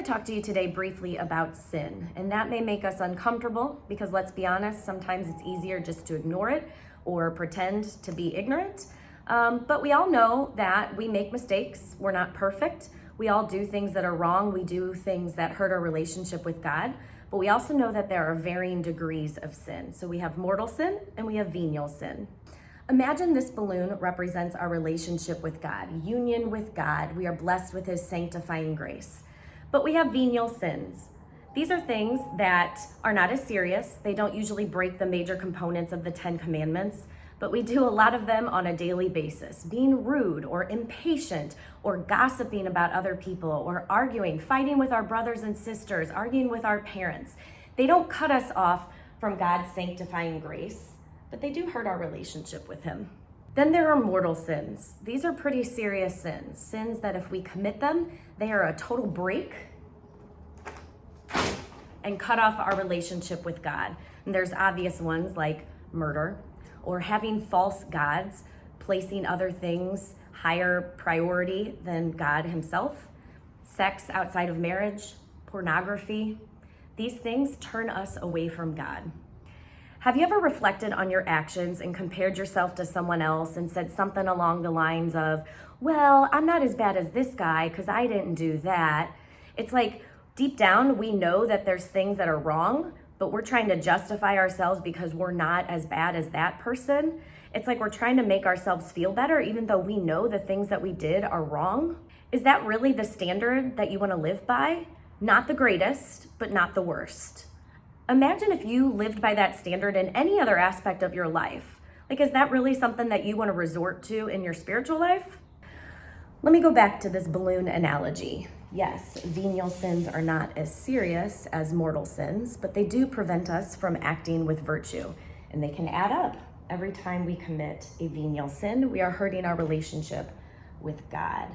to talk to you today briefly about sin, and that may make us uncomfortable because, let's be honest, sometimes it's easier just to ignore it or pretend to be ignorant. But we all know that we make mistakes. We're not perfect. We all do things that are wrong. We do things that hurt our relationship with God. But we also know that there are varying degrees of sin. So we have mortal sin and we have venial sin. Imagine this balloon represents our relationship with God, union with God. We are blessed with His sanctifying grace. But we have venial sins. These are things that are not as serious. They don't usually break the major components of the 10 Commandments, but we do a lot of them on a daily basis. Being rude or impatient or gossiping about other people or arguing, fighting with our brothers and sisters, arguing with our parents. They don't cut us off from God's sanctifying grace, but they do hurt our relationship with Him. Then there are mortal sins. These are pretty serious sins. Sins that if we commit them, they are a total break and cut off our relationship with God. And there's obvious ones like murder or having false gods, placing other things higher priority than God Himself, sex outside of marriage, pornography. These things turn us away from God. Have you ever reflected on your actions and compared yourself to someone else and said something along the lines of, well, I'm not as bad as this guy because I didn't do that? It's like deep down, we know that there's things that are wrong, but we're trying to justify ourselves because we're not as bad as that person. It's like we're trying to make ourselves feel better even though we know the things that we did are wrong. Is that really the standard that you want to live by? Not the greatest, but not the worst. Imagine if you lived by that standard in any other aspect of your life. Like, is that really something that you want to resort to in your spiritual life? Let me go back to this balloon analogy. Yes, venial sins are not as serious as mortal sins, but they do prevent us from acting with virtue, and they can add up. Every time we commit a venial sin, we are hurting our relationship with God.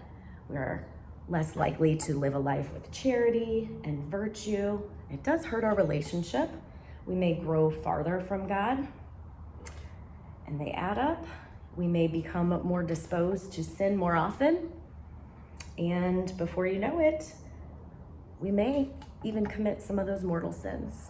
We're less likely to live a life with charity and virtue. It does hurt our relationship. We may grow farther from God, and they add up. We may become more disposed to sin more often, and before you know it, we may even commit some of those mortal sins.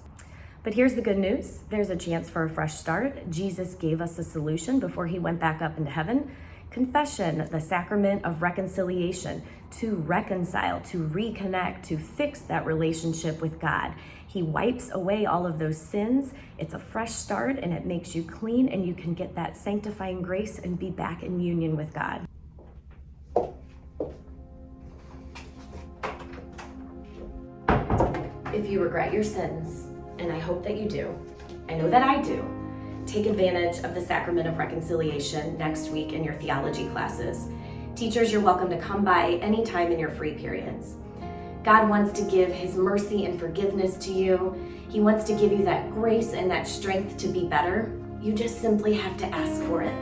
But here's the good news. There's a chance for a fresh start. Jesus gave us a solution before He went back up into heaven. Confession, the Sacrament of Reconciliation, to reconcile, to reconnect, to fix that relationship with God. He wipes away all of those sins. It's a fresh start and it makes you clean, and you can get that sanctifying grace and be back in union with God. If you regret your sins, and I hope that you do, I know that I do, take advantage of the Sacrament of Reconciliation next week in your theology classes. Teachers, you're welcome to come by anytime in your free periods. God wants to give His mercy and forgiveness to you. He wants to give you that grace and that strength to be better. You just simply have to ask for it.